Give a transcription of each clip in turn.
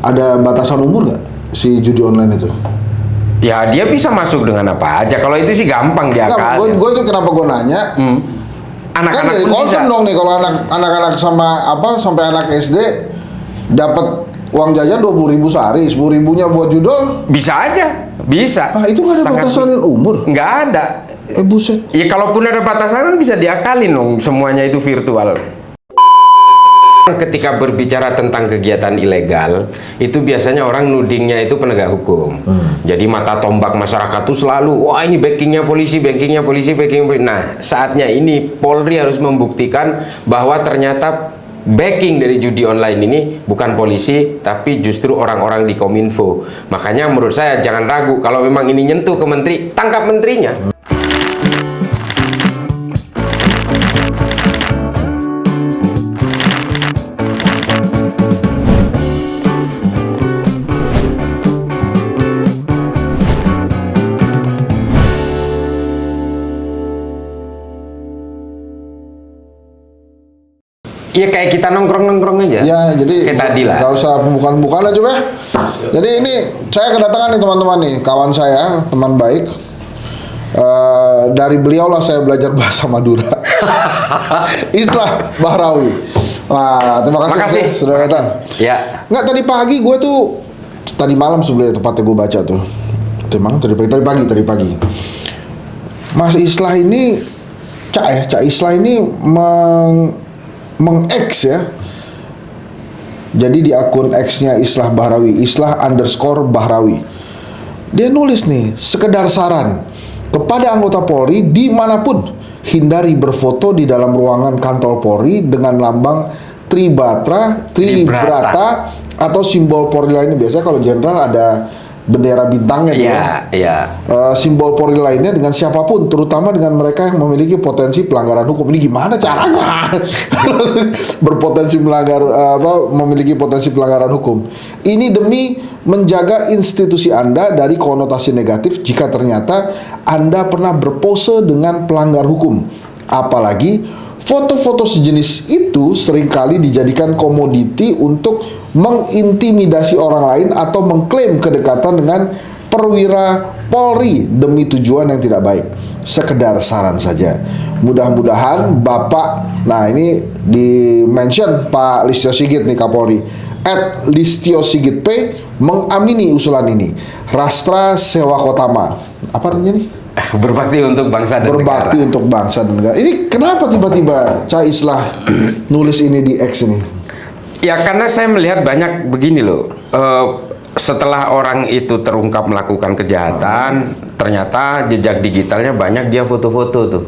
Ada batasan umur nggak si judi online itu? Ya dia bisa masuk dengan apa aja. Kalau itu sih gampang diakalin. Gue tuh kenapa gue nanya? Anak-anak Kan dari pun concern bisa. dong nih kalau anak-anak sampai anak SD dapat uang jajan 20.000 sehari, 10.000-nya buat judol. Bisa aja, bisa. Ah, itu nggak ada batasan umur? Nggak ada. Buset. Ya kalaupun ada batasan kan bisa diakalin dong, semuanya itu virtual. Ketika berbicara tentang kegiatan ilegal, itu biasanya orang nudingnya itu penegak hukum. Jadi mata tombak masyarakat tuh selalu, wah ini backingnya polisi, backingnya polisi, backingnya polisi. Nah, saatnya ini Polri harus membuktikan bahwa ternyata backing dari judi online ini bukan polisi, tapi justru orang-orang di Kominfo. Makanya menurut saya jangan ragu, kalau memang ini nyentuh ke menteri, tangkap menterinya. Iya kayak kita nongkrong-nongkrong aja. Ya, jadi kayak tadi lah. Gak usah pembukaan-pembukaan aja, coba. Jadi ini saya kedatangan nih teman-teman nih, kawan saya, teman baik. Dari beliau lah saya belajar bahasa Madura. Islah Bahrawi. Wah, terima kasih. Sudah datang. Ya. Nggak, tadi pagi gue tuh, tadi malam sebenarnya tepatnya gue baca tuh. Tadi pagi. Mas Islah ini, Cak Islah ini meng-X ya. Jadi di akun X-nya Islah Bahrawi, Islah_Bahrawi. Dia nulis nih, sekedar saran kepada anggota Polri dimanapun, hindari berfoto di dalam ruangan kantor Polri dengan lambang Tribrata atau simbol Polri lainnya. Biasanya kalau jenderal ada bendera bintangnya Iya. Simbol Polri lainnya dengan siapapun, terutama dengan mereka yang memiliki potensi pelanggaran hukum. Ini gimana caranya? Memiliki potensi pelanggaran hukum. Ini demi menjaga institusi Anda dari konotasi negatif jika ternyata Anda pernah berpose dengan pelanggar hukum. Apalagi foto-foto sejenis itu seringkali dijadikan komoditi untuk mengintimidasi orang lain atau mengklaim kedekatan dengan perwira Polri demi tujuan yang tidak baik. Sekedar saran saja. Mudah-mudahan Bapak, nah ini di mention Pak Listio Sigit nih Kapolri, @Listio Sigit P mengamini usulan ini. Rastra Sewa Kotama. Apa artinya nih? Berbakti untuk bangsa dan Berbakti negara. untuk bangsa dan negara. Ini kenapa tiba-tiba Cak Islah nulis ini di X ini? Ya karena saya melihat banyak begini loh. Setelah orang itu terungkap melakukan kejahatan, ternyata jejak digitalnya banyak dia foto-foto tuh.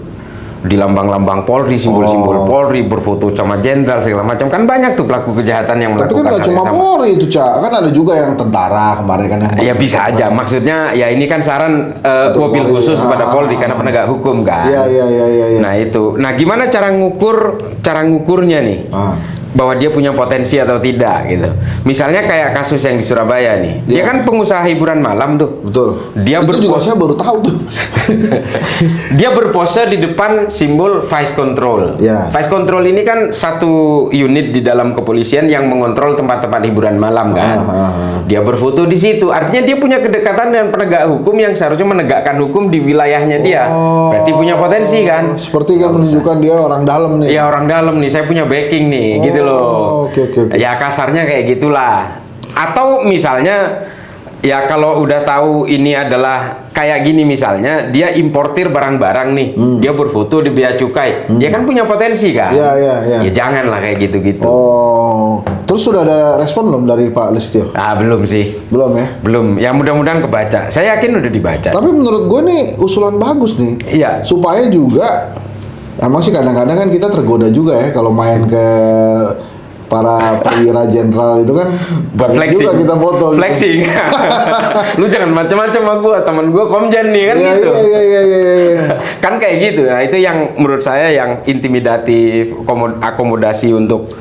Di lambang-lambang Polri, simbol-simbol Polri, berfoto sama jenderal segala macam, kan banyak tuh pelaku kejahatan yang Tapi melakukan kan gak cuma Polri itu, Cak. Kan ada juga yang tentara kemarin kan yang ya bisa aja. Maksudnya ya ini kan saran mobil Polri. khusus kepada Polri karena penegak hukum kan. Iya. Nah itu. Nah gimana cara ngukurnya nih? Bahwa dia punya potensi atau tidak gitu. Misalnya kayak kasus yang di Surabaya nih. Dia kan pengusaha hiburan malam tuh. Betul. Dia itu juga saya baru tahu tuh. Dia berpose di depan simbol Vice Control. Ya. Vice Control ini kan satu unit di dalam kepolisian yang mengontrol tempat-tempat hiburan malam kan. Dia berfoto di situ. Artinya dia punya kedekatan dengan penegak hukum yang seharusnya menegakkan hukum di wilayahnya dia. Berarti punya potensi kan. Seperti kan menunjukkan dia orang dalam nih. Ya orang dalam nih. Saya punya backing nih. Gitu loh. Oke. Ya kasarnya kayak gitulah. Atau misalnya ya kalau udah tahu ini adalah kayak gini misalnya dia importir barang-barang nih, dia berfoto di bea cukai, dia kan punya potensi kan? Iya. Ya janganlah kayak gitu-gitu. Terus sudah ada respon belum dari Pak Listio? Belum sih. Belum ya? Belum. Ya mudah-mudahan kebaca. Saya yakin udah dibaca. Tapi menurut gue nih usulan bagus nih. Iya. Supaya juga, emang sih kadang-kadang kan kita tergoda juga ya kalau main ke para perwira jenderal itu kan buat flexing juga kita foto flexing gitu. Lu jangan macam-macam sama gua, teman gua komjen nih kan gitu. Iya. Kan kayak gitu. Nah, itu yang menurut saya yang intimidatif, akomodasi untuk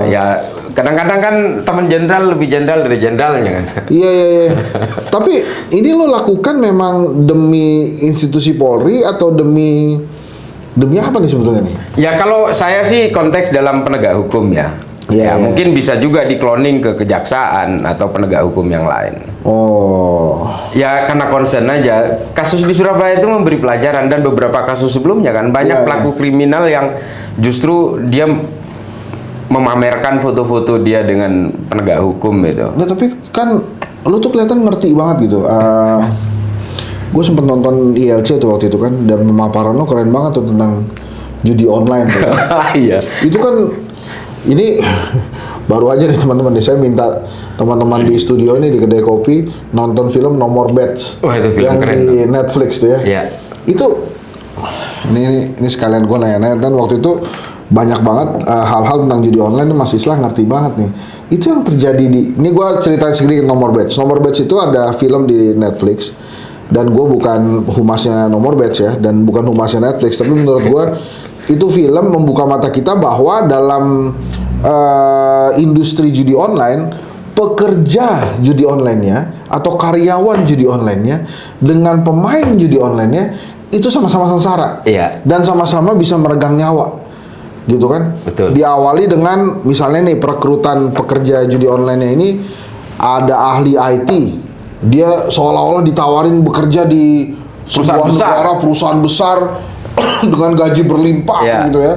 ya kadang-kadang kan teman jenderal lebih jenderal dari jenderalnya kan. Iya. Tapi ini lo lakukan memang demi institusi Polri atau demi apa nih sebetulnya nih? Ya kalau saya sih konteks dalam penegak hukum ya. Ya, mungkin bisa juga di-cloning ke kejaksaan atau penegak hukum yang lain. Oh. Ya karena concern aja. Kasus di Surabaya itu memberi pelajaran, dan beberapa kasus sebelumnya kan banyak pelaku kriminal yang justru dia memamerkan foto-foto dia dengan penegak hukum gitu. Nah, tapi kan lu tuh kelihatan ngerti banget gitu. Gue sempet nonton ILC tuh waktu itu kan, dan pemaparan lo keren banget tuh tentang judi online tuh. Iya. Itu kan ini baru aja nih teman-teman, saya minta teman-teman di studio ini di kedai kopi nonton film Nomor Bets. Wah, itu film yang keren di tuh. Netflix tuh ya. Iya. Itu ini sekalian gue nanya-nanya, dan waktu itu banyak banget hal-hal tentang judi online ini Mas Islah ngerti banget nih. Itu yang terjadi ini gue ceritain sedikit Nomor Bets. Nomor Bets itu ada film di Netflix, dan gue bukan humasnya Nomor Bets ya, dan bukan humasnya Netflix, tapi menurut gue itu film membuka mata kita bahwa dalam industri judi online, pekerja judi online-nya atau karyawan judi online-nya dengan pemain judi online-nya itu sama-sama sengsara. Iya. Dan sama-sama bisa meregang nyawa. Gitu kan? Betul. Diawali dengan misalnya nih perekrutan pekerja judi online-nya ini ada ahli IT. Dia seolah-olah ditawarin bekerja di sebuah negara, perusahaan besar dengan gaji berlimpah gitu ya.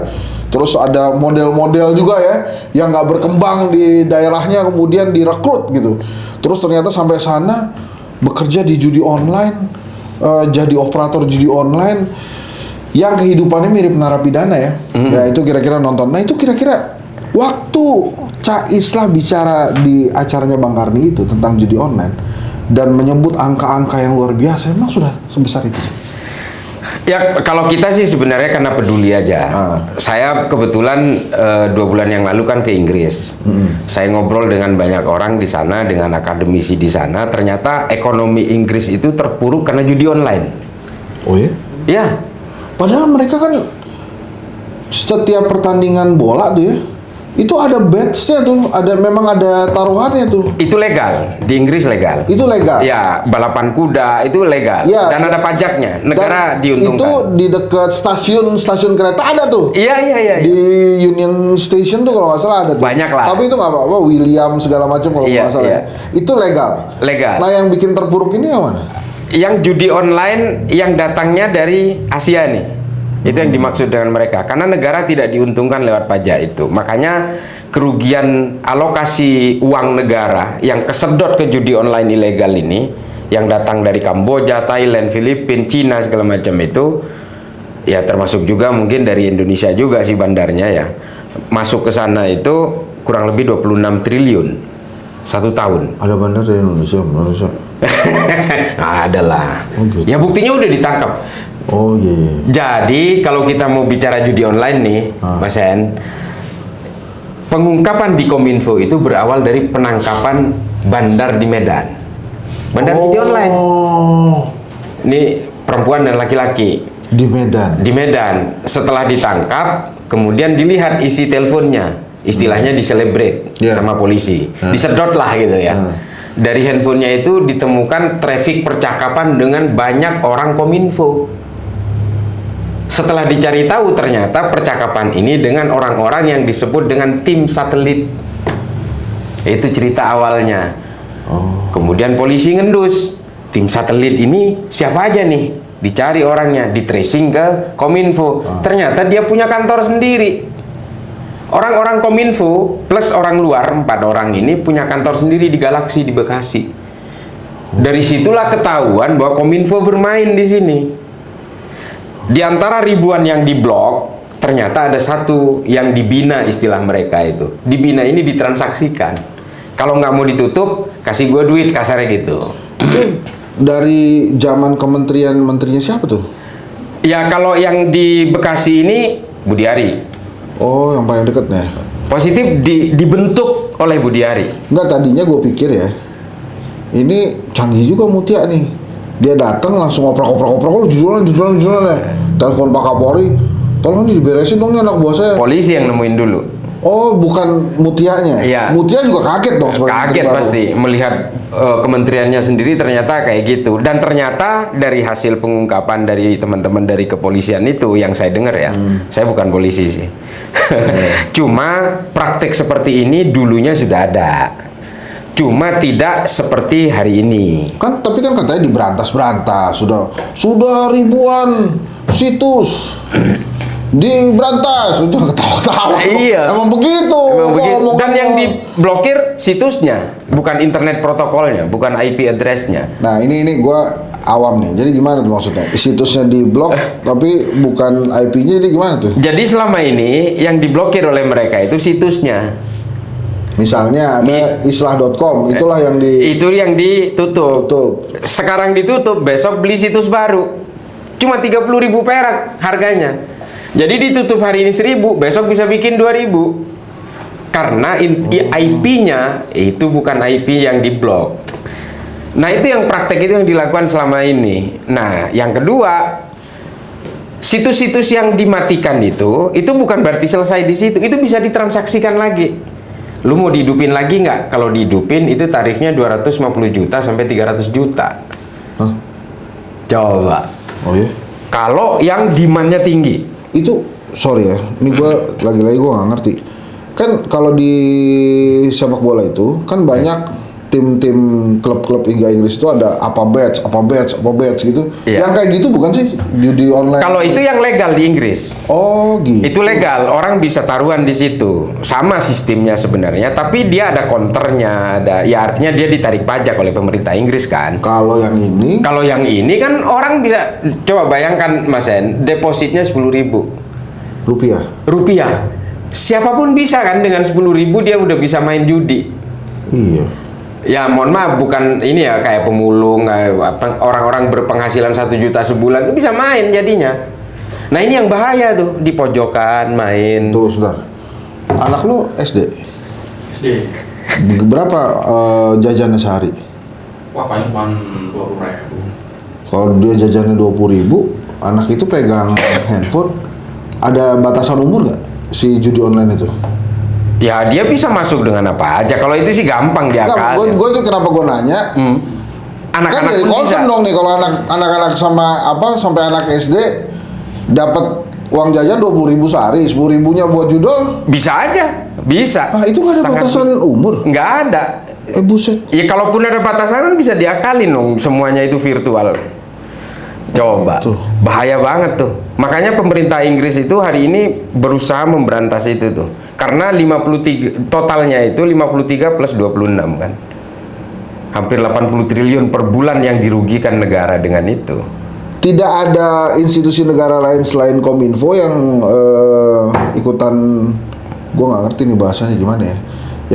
Terus ada model-model juga ya yang nggak berkembang di daerahnya, kemudian direkrut gitu. Terus ternyata sampai sana bekerja di judi online, jadi operator judi online yang kehidupannya mirip narapidana ya. Ya itu kira-kira nonton. Nah itu kira-kira waktu Cak Islah bicara di acaranya Bang Karni itu tentang judi online dan menyebut angka-angka yang luar biasa, emang sudah sebesar itu? Ya kalau kita sih sebenarnya karena peduli aja. Saya kebetulan 2 bulan yang lalu kan ke Inggris. Saya ngobrol dengan banyak orang di sana, dengan akademisi di sana. Ternyata ekonomi Inggris itu terpuruk karena judi online. Oh ya? Ya. Padahal mereka kan setiap pertandingan bola tuh ya, itu ada bets-nya tuh, memang ada taruhannya tuh. Itu legal, di Inggris legal. Itu legal. Ya, balapan kuda itu legal. Ya, dan ada pajaknya. Negara diuntungkan. Itu di dekat stasiun kereta ada tuh. Iya. Di Union Station tuh kalau nggak salah ada tuh. Banyak lah. Tapi itu nggak apa-apa, William segala macam kalau nggak salah. Iya. Itu legal. Legal. Nah yang bikin terpuruk ini yang mana? Yang judi online yang datangnya dari Asia nih. Itu yang dimaksud dengan mereka. Karena negara tidak diuntungkan lewat pajak itu. Makanya kerugian alokasi uang negara yang kesedot ke judi online ilegal ini, yang datang dari Kamboja, Thailand, Filipina, Cina segala macam itu, ya termasuk juga mungkin dari Indonesia juga sih bandarnya ya. Masuk ke sana itu kurang lebih 26 triliun 1 tahun. Ada bandar dari Indonesia? Nah, adalah. Oh, gitu. Ya buktinya udah ditangkap. Oh iya. Jadi kalau kita mau bicara judi online nih, Mas Hen, pengungkapan di Kominfo itu berawal dari penangkapan bandar di Medan. Bandar judi online. Ini perempuan dan laki-laki. Di Medan. Di Medan. Setelah ditangkap, kemudian dilihat isi teleponnya, istilahnya diselebrate sama polisi, disedot lah gitu ya. Dari handphonenya itu ditemukan traffic percakapan dengan banyak orang Kominfo. Setelah dicari tahu, ternyata percakapan ini dengan orang-orang yang disebut dengan tim satelit. Itu cerita awalnya. Kemudian polisi ngendus, tim satelit ini siapa aja nih? Dicari orangnya, di tracing ke Kominfo. Ternyata dia punya kantor sendiri. Orang-orang Kominfo plus orang luar, 4 orang ini punya kantor sendiri di Galaxy di Bekasi. Dari situlah ketahuan bahwa Kominfo bermain di sini. Di antara ribuan yang diblok, ternyata ada satu yang dibina, istilah mereka itu. Dibina ini ditransaksikan. Kalau nggak mau ditutup, kasih gue duit, kasarnya gitu. Itu dari zaman kementerian menterinya siapa tuh? Ya kalau yang di Bekasi ini Budiari. Oh, yang paling deket nih. Positif dibentuk oleh Budiari. Enggak, tadinya gue pikir ya, ini canggih juga Mutia nih. Dia datang langsung oprak-oprak, jualan ya. Telepon Pak Kapolri, tolong nih diberesin dong nih anak buah saya. Polisi yang nemuin dulu. Oh, bukan Mutianya. Iya. Mutia juga kaget dong sebagai Kaget menteri baru. pasti melihat kementeriannya sendiri ternyata kayak gitu. Dan ternyata dari hasil pengungkapan dari teman-teman dari kepolisian itu yang saya dengar ya, saya bukan polisi sih. Cuma praktek seperti ini dulunya sudah ada. Cuma tidak seperti hari ini. Kan tapi kan katanya diberantas sudah ribuan situs diberantas, udah ketawa-ketawa. Iya. Emang begitu. Memang begitu. Ngomong-ngomong. Dan yang diblokir situsnya, bukan internet protokolnya, bukan IP address-nya. Nah ini gua awam nih. Jadi gimana tuh maksudnya? Situsnya diblok tapi bukan IP-nya, jadi gimana tuh? Jadi selama ini yang diblokir oleh mereka itu situsnya. Misalnya ada islah.com, itulah yang Itu yang ditutup. Tutup. Sekarang ditutup, besok beli situs baru. Cuma 30.000 perak harganya. Jadi ditutup hari ini 1.000, besok bisa bikin 2.000. Karena IP-nya itu bukan IP yang diblok. Nah, itu yang praktek itu yang dilakukan selama ini. Nah, yang kedua, situs-situs yang dimatikan itu bukan berarti selesai di situ. Itu bisa ditransaksikan lagi. Lu mau dihidupin lagi nggak? Kalau dihidupin itu tarifnya 250 juta sampai 300 juta. Hah? Coba. Oh ya? Kalau yang demand-nya tinggi. Itu sorry ya, ini gue lagi-lagi gue nggak ngerti. Kan kalau di sepak bola itu kan banyak tim-tim klub-klub Liga Inggris itu ada apa bets gitu. Iya. Yang kayak gitu bukan sih judi online? Kalau itu yang legal di Inggris. Oh gitu. Itu legal, orang bisa taruhan di situ. Sama sistemnya sebenarnya, tapi dia ada counternya, ya artinya dia ditarik pajak oleh pemerintah Inggris kan. Kalau yang ini Kalau yang ini kan orang bisa, coba bayangkan Mas En, depositnya 10.000 rupiah. Siapapun bisa kan dengan 10.000 dia udah bisa main judi. Iya. Ya mohon maaf, bukan ini ya kayak pemulung, kayak orang-orang berpenghasilan 1 juta sebulan itu bisa main jadinya. Nah ini yang bahaya tuh, di pojokan main. Tuh saudara. Anak lo SD. SD. Berapa jajannya sehari? Wah paling cuma 20.000. Kalau dia jajannya 20.000, anak itu pegang handphone, ada batasan umur nggak si judi online itu? Ya dia bisa masuk dengan apa aja. Kalau itu sih gampang diakalin. Gue tuh kenapa gue nanya? Kan Anak-anak dari pun concern bisa. dong nih kalau anak-anak sampai anak SD dapat uang jajan 20.000 sehari, 10.000-nya buat judol. Bisa aja, bisa. Ah itu nggak ada Sangat- batasan umur? Nggak ada. Buset. Ya kalaupun ada batasan kan bisa diakalin dong, semuanya itu virtual. Coba, Tuh. bahaya banget tuh. Makanya pemerintah Inggris itu hari ini berusaha memberantas itu tuh. Karena 53 totalnya itu 53 plus 26 kan. Hampir 80 triliun per bulan yang dirugikan negara dengan itu. Tidak ada institusi negara lain selain Kominfo yang ikutan, gue nggak ngerti nih bahasanya gimana ya,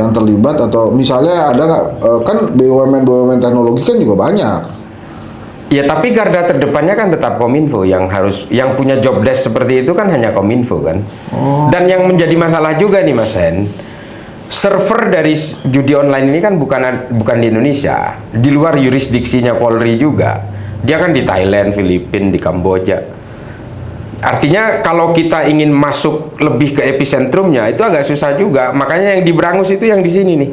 yang terlibat atau misalnya ada nggak kan BUMN teknologi kan juga banyak. Ya tapi garda terdepannya kan tetap Kominfo yang punya job desk seperti itu kan hanya Kominfo kan. Dan yang menjadi masalah juga nih Mas Hen, server dari judi online ini kan bukan di Indonesia, di luar yurisdiksinya Polri juga. Dia kan di Thailand, Filipina, di Kamboja. Artinya kalau kita ingin masuk lebih ke epicentrumnya itu agak susah juga. Makanya yang di Brangus itu yang di sini nih.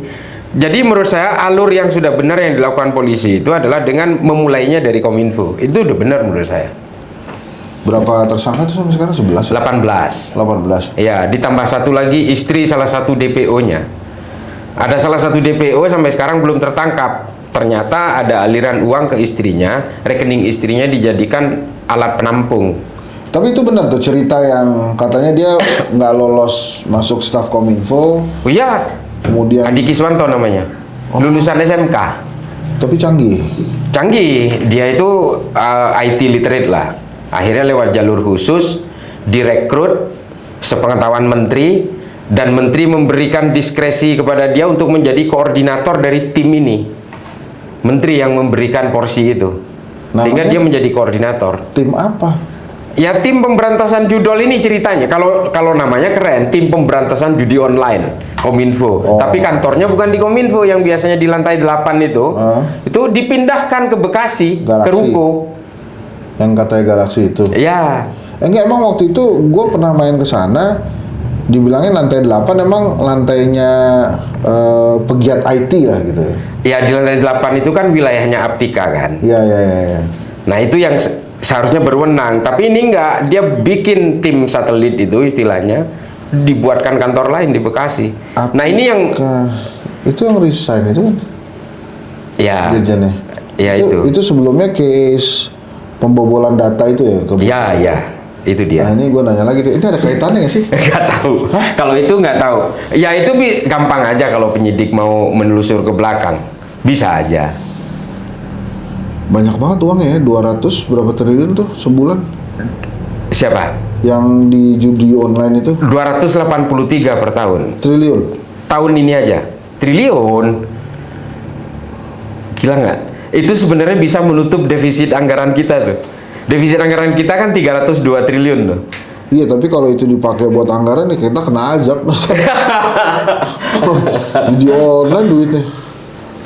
Jadi menurut saya alur yang sudah benar yang dilakukan polisi itu adalah dengan memulainya dari Kominfo. Itu udah benar menurut saya. Berapa tersangka tuh sampai sekarang? 11? 18. 18. Ya, ditambah satu lagi istri salah satu DPO-nya. Ada salah satu DPO sampai sekarang belum tertangkap. Ternyata ada aliran uang ke istrinya, rekening istrinya dijadikan alat penampung. Tapi itu benar tuh cerita yang katanya dia nggak lolos masuk staf Kominfo, Oh iya, kemudian Adi Kiswanto namanya. Lulusan SMK. tapi canggih. Canggih, dia itu IT literate lah. Akhirnya lewat jalur khusus direkrut sepengetahuan menteri, dan menteri memberikan diskresi kepada dia untuk menjadi koordinator dari tim ini. Menteri yang memberikan porsi itu. Sehingga Namanya? dia menjadi koordinator. Tim apa? Ya tim pemberantasan judol ini ceritanya. Kalau namanya keren, tim pemberantasan judi online, Kominfo. Oh. Tapi kantornya bukan di Kominfo yang biasanya di lantai 8 itu. Itu dipindahkan ke Bekasi, ke Galaksi. Ruko. Yang katanya Galaxy itu. Ya. Enggak, emang waktu itu gue pernah main ke sana, dibilangnya lantai 8 emang lantainya pegiat IT lah gitu. Ya di lantai 8 itu kan wilayahnya Aptika kan. Iya, iya, iya. Ya. Nah itu yang seharusnya berwenang, tapi ini enggak, dia bikin tim satelit itu istilahnya, dibuatkan kantor lain di Bekasi. Nah ini yang itu yang resign itu kan? ya, Dirjennya. ya Itu sebelumnya case pembobolan data itu ya? Ya, ya, itu dia. Nah ini gue nanya lagi, ini ada kaitannya nggak sih? Nggak tahu. Kalau itu nggak tahu. Ya itu gampang aja kalau penyidik mau menelusur ke belakang, bisa aja. Banyak banget uangnya ya, 200 berapa triliun tuh sebulan? Siapa? Yang di judi online itu? 283 per tahun. Triliun? Tahun ini aja. Triliun. Gila nggak? Itu sebenarnya bisa menutup defisit anggaran kita tuh. Defisit anggaran kita kan 302 triliun tuh. Iya, tapi kalau itu dipakai buat anggaran ya kita kena azab masa. Judi online duitnya.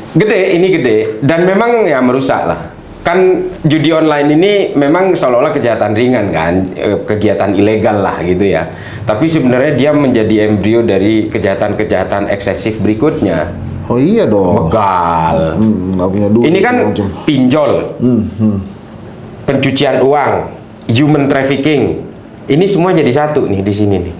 Gede, ini gede. Dan memang ya merusak lah. Kan judi online ini memang seolah-olah kejahatan ringan kan, kegiatan ilegal lah gitu ya. Tapi sebenarnya dia menjadi embrio dari kejahatan-kejahatan eksesif berikutnya. Oh iya dong. Begal. Nggak punya duit. Ini kan macam. pinjol, pencucian uang, human trafficking. Ini semua jadi satu nih di sini nih.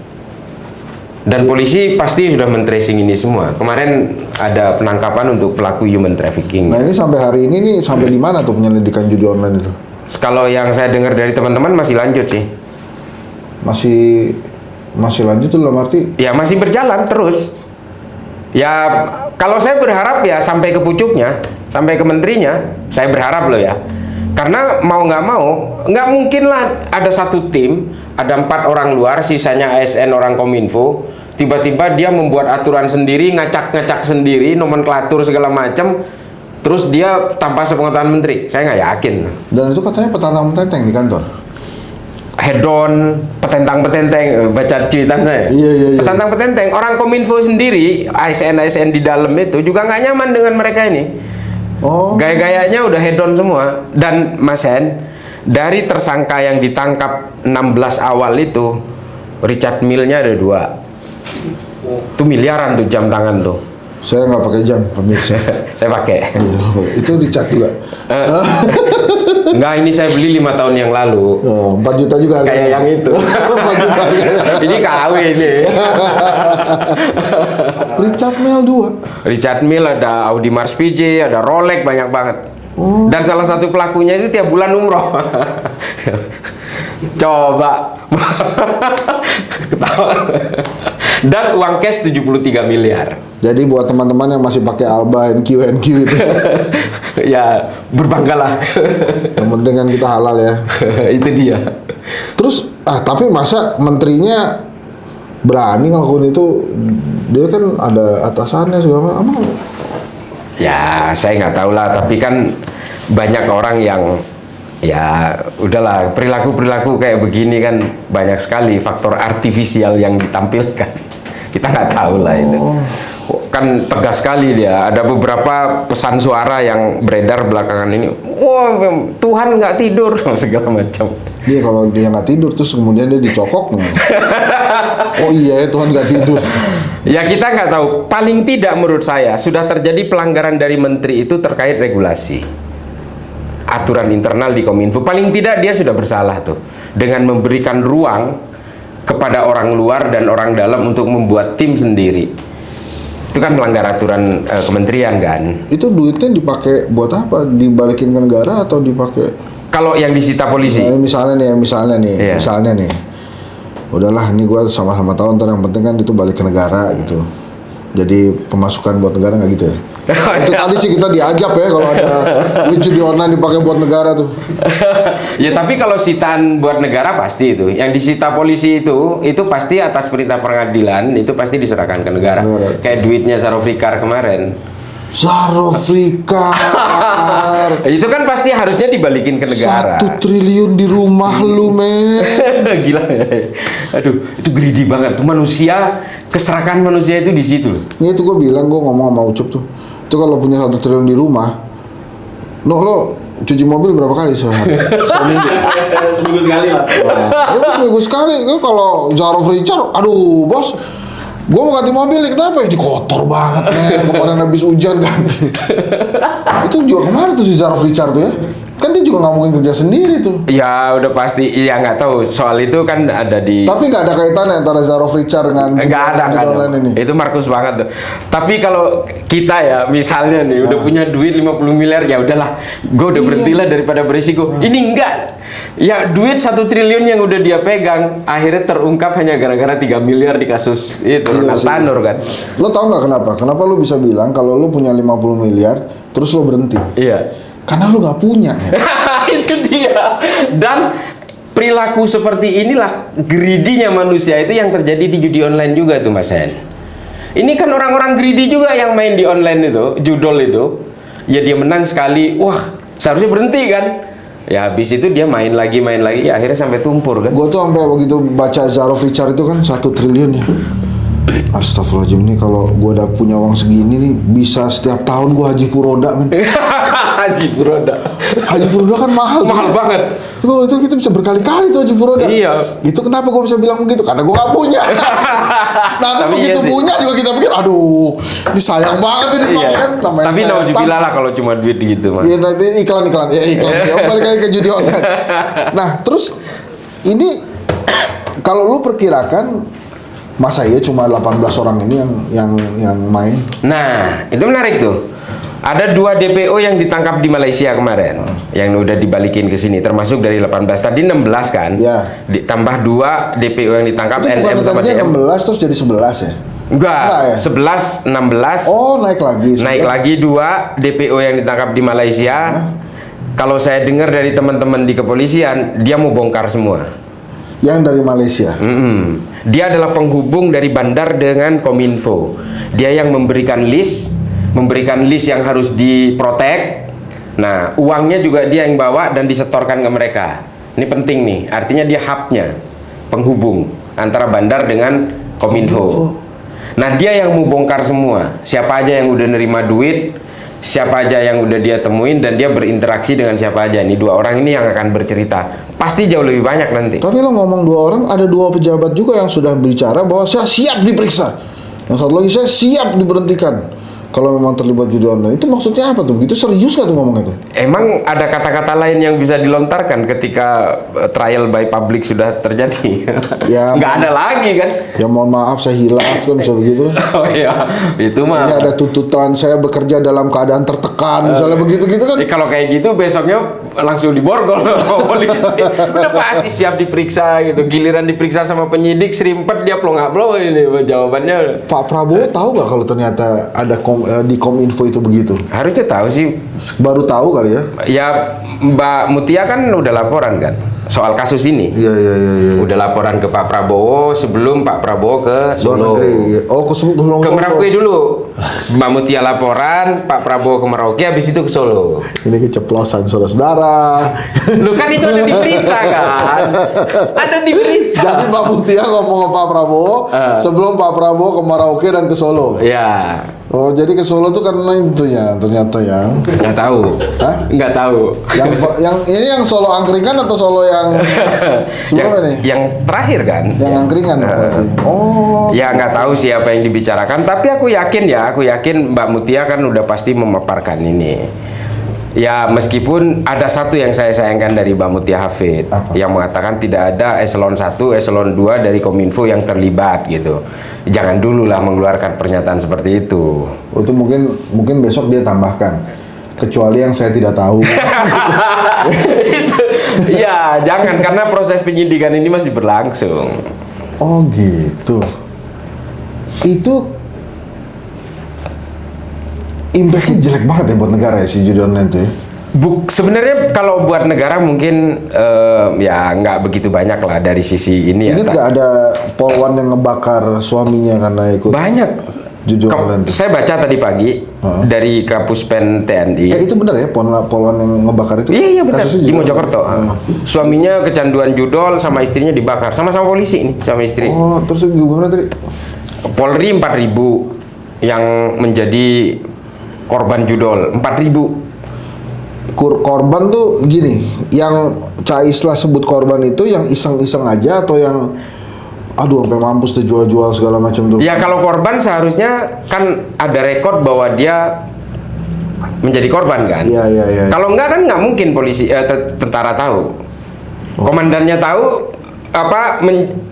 Dan polisi pasti sudah men-tracing ini semua. Kemarin ada penangkapan untuk pelaku human trafficking. Nah ini sampai hari ini nih sampai di mana tuh penyelidikan judi online itu? Kalau yang saya dengar dari teman-teman masih lanjut sih. Masih lanjut tuh dalam arti? Ya masih berjalan terus. Ya kalau saya berharap ya sampai ke pucuknya, sampai ke menterinya. Saya berharap loh ya. Karena mau nggak mungkin lah ada satu tim, ada 4 orang luar, sisanya ASN orang Kominfo, tiba-tiba dia membuat aturan sendiri, ngacak-ngacak sendiri, nomenklatur segala macam, terus dia tanpa sepengetahuan menteri. Saya nggak yakin. Dan itu katanya petantang-petenteng di kantor. Hedon, petentang-petenteng, baca cuitan saya. Iya. Petantang-petenteng, orang Kominfo sendiri, ASN di dalam itu juga nggak nyaman dengan mereka ini. Oh. Gaya-gayanya udah hedon semua. Dan Mas Hen, dari tersangka yang ditangkap 16 awal itu, Richard Mille-nya ada 2. Itu miliaran tuh jam tangan tuh. Saya nggak pakai jam, pemirsa. Saya pakai. Itu dicat juga. Enggak, ini saya beli 5 tahun yang lalu. Oh, 4 juta juga Kayak yang itu. 4 juta. Ini KW ini. Richard Mille 2. Richard Mille, ada Audi Mars PJ, ada Rolex, banyak banget. Dan salah satu pelakunya itu tiap bulan umroh. Coba. Ketawa. Dan uang cash 73 miliar. Jadi buat teman-teman yang masih pakai Alba, NQ itu, Ya, berbanggalah. yang penting kan kita halal ya. Itu dia. Terus, tapi masa menterinya berani ngelakuin itu? Dia kan ada atasannya segala macam. Ya, saya nggak tahu lah. Tapi kan banyak orang yang ya udahlah, perilaku kayak begini kan banyak sekali faktor artifisial yang ditampilkan. Kita nggak tahu lah itu. Kan tegas sekali dia. Ada beberapa pesan suara yang beredar belakangan ini. Wah, Tuhan nggak tidur segala macam. Iya, kalau dia nggak tidur terus kemudian dia dicokok. Oh iya ya, Tuhan nggak tidur. Ya kita nggak tahu. Paling tidak menurut saya sudah terjadi pelanggaran dari menteri itu terkait regulasi, aturan internal di Kominfo. Paling tidak dia sudah bersalah tuh dengan memberikan ruang kepada orang luar dan orang dalam untuk membuat tim sendiri. Itu kan melanggar aturan kementerian kan. Itu duitnya dipakai buat apa? Dibalikin ke negara atau dipakai? Kalau yang disita polisi. Nah, misalnya nih. Udahlah, ini gue sama-sama tahu, ntar yang penting kan itu balik ke negara gitu. Jadi pemasukan buat negara nggak gitu ya? Itu tadi sih kita diajak ya kalau ada judi online dipakai buat negara tuh. Ya tapi kalau sitaan buat negara pasti itu. Yang disita polisi itu pasti atas perintah pengadilan, itu pasti diserahkan ke negara. Kayak duitnya Zarofikar kemarin. Zarofikar. Itu kan pasti harusnya dibalikin ke negara. 1 triliun di rumah lu, men. Gila ya. Aduh, itu greedy banget. Tuh manusia, keserakan manusia itu di situ loh. Ini tuh gue bilang, gue ngomong sama Ucup tuh. Itu kalau punya 1 triliun di rumah, Lo cuci mobil berapa kali sehari? Seminggu. Seminggu sekali lah. Nah, ya seminggu sekali. Kalau Zaro Richard, aduh bos, gue mau ganti mobil nih, kenapa ya? Di kotor banget men, kemarin habis hujan ganti. Itu juga kemana tuh si Zaro Richard tuh ya? Kan dia juga nggak mungkin kerja sendiri tuh. Ya udah pasti, iya nggak tahu soal itu kan ada di. Tapi nggak ada kaitannya antara Zaro Richard dengan Nggak ada, judi nggak ada. online ini. Itu Markus banget tuh. Tapi kalau kita ya misalnya nih udah punya duit 50 miliar ya udahlah, gue udah berhentilah daripada berisiko. Ini enggak. Ya duit 1 triliun yang udah dia pegang akhirnya terungkap hanya gara-gara 3 miliar di kasus itu Iya Ronald sih. Tanur kan. Lo tau nggak kenapa? Kenapa lo bisa bilang kalau lo punya 50 miliar terus lo berhenti? Iya. Karena lo nggak punya. Ya. Itu dia. Dan perilaku seperti inilah greedy-nya manusia itu yang terjadi di judi online juga tuh Mas Hen. Ini kan orang-orang greedy juga yang main di online itu, judol itu. Ya dia menang sekali, wah seharusnya berhenti kan. Ya habis itu dia main lagi, ya akhirnya sampai tumpur kan. Gue tuh sampai begitu baca Zaro Richard itu kan 1 triliun ya. Astagfirullahaladzim, nih kalau gue udah punya uang segini nih bisa setiap tahun gue haji furoda men. Haji Furoda. Haji furoda kan mahal tuh. Mahal banget. Tuh itu kita bisa berkali-kali tuh haji furoda. Iya. Itu kenapa gue bisa bilang begitu? Karena gue gak punya. Nanti Tapi begitu iya sih. punya juga kita pikir, aduh, ini sayang banget ini Iya. kan. Namanya Tapi setan. nauzubillah lah kalau cuma duit gitu Mas. Iya nanti iklan. Ya iklan. Ya, balik lagi ke judi online. Nah terus ini kalau lu perkirakan masa iya cuma 18 orang ini yang main? Nah, itu menarik tuh. Ada 2 DPO yang ditangkap di Malaysia kemarin, yang udah dibalikin ke sini, termasuk dari 18 tadi 16 kan? Ya. Ditambah 2 DPO yang ditangkap Itu bukan NM sama tadinya DM. 16 terus jadi 11 ya? Enggak, Enggak ya? 11, 16. Oh naik lagi. Naik lagi 2 DPO yang ditangkap di Malaysia. Kalau saya dengar dari teman-teman di kepolisian, dia mau bongkar semua. Yang dari Malaysia. Dia adalah penghubung dari bandar dengan Kominfo. Dia yang memberikan list yang harus diprotek. Nah, uangnya juga dia yang bawa dan disetorkan ke mereka. Ini penting nih, artinya dia hubnya, penghubung antara bandar dengan Kominfo. Nah, dia yang mau bongkar semua. Siapa aja yang udah nerima duit, siapa aja yang udah dia temuin, dan dia berinteraksi dengan siapa aja. Nih 2 orang ini yang akan bercerita. Pasti jauh lebih banyak nanti. Tapi lo ngomong 2 orang, ada 2 pejabat juga yang sudah bicara bahwa saya siap diperiksa. Yang satu lagi saya siap diberhentikan kalau memang terlibat judi online. Itu maksudnya apa tuh? Begitu serius gak tuh ngomong itu? Emang ada kata-kata lain yang bisa dilontarkan ketika trial by public sudah terjadi? Ya, nggak ada lagi kan? Ya mohon maaf saya hilaf kan bisa begitu. Oh iya, itu mah. Ini ada tuntutan saya bekerja dalam keadaan tertekan, misalnya begitu-gitu kan. Kalau kayak gitu besoknya langsung diborgol sama polisi. Udah pasti siap diperiksa gitu. Giliran diperiksa sama penyidik serimpet dia plong-plong ini jawabannya. Pak Prabowo tahu nggak kalau ternyata ada di Kominfo itu begitu? Harusnya tahu sih. Baru tahu kali ya? Ya Mbak Mutia kan udah laporan kan soal kasus ini. Iya. Udah laporan ke Pak Prabowo sebelum Pak Prabowo ke Luar Solo. negeri. Oh, ke Solo. Ke Merauke dulu. Mbak Mutia laporan, Pak Prabowo ke Merauke, habis itu ke Solo. Ini keceplosan saudara-saudara. Lu kan itu ada di berita kan? Ada di berita. Jadi Mbak Mutia ngomong ke Pak Prabowo sebelum Pak Prabowo ke Merauke dan ke Solo. Ya, Oh, jadi ke Solo tuh karena itu ya ternyata ya. nggak tahu. Hah? Nggak tahu. Yang ini yang Solo angkringan atau Solo yang sebelumnya nih? Yang terakhir kan? Yang angkringan berarti. Oh. Ya nggak tahu sih apa yang dibicarakan, tapi aku yakin Mbak Mutia kan udah pasti memaparkan ini. Ya meskipun ada satu yang saya sayangkan dari Mbak Mutia Hafid Apa? yang mengatakan tidak ada eselon 1, eselon 2 dari Kominfo yang terlibat gitu. Jangan dulu lah mengeluarkan pernyataan seperti itu. Itu mungkin besok dia tambahkan. Kecuali yang saya tidak tahu. Ya jangan, karena proses penyidikan ini masih berlangsung. Oh gitu. Itu impact-nya jelek banget ya buat negara ya si judi online itu ya. Sebenarnya kalau buat negara mungkin ya nggak begitu banyak lah dari sisi ini ya. Ingat nggak ada polwan yang ngebakar suaminya karena ikut Banyak. judi online itu? Saya baca tadi pagi dari Kapuspen TNI. Itu benar ya polwan yang ngebakar itu? Iya benar, Kasusnya di juga Mojokerto. benar. Suaminya kecanduan judol, sama istrinya dibakar, sama-sama polisi ini, sama istri. Oh, terus gimana tadi? Polri 4.000 yang menjadi korban judol, 4.000. korban tuh gini, yang Cak Islah sebut korban itu yang iseng-iseng aja atau yang aduh sampai mampus tuh jual-jual segala macam tuh. Ya kalau korban seharusnya kan ada rekod bahwa dia menjadi korban kan. Iya. Kalau enggak kan nggak mungkin polisi tentara tahu. Komandannya tahu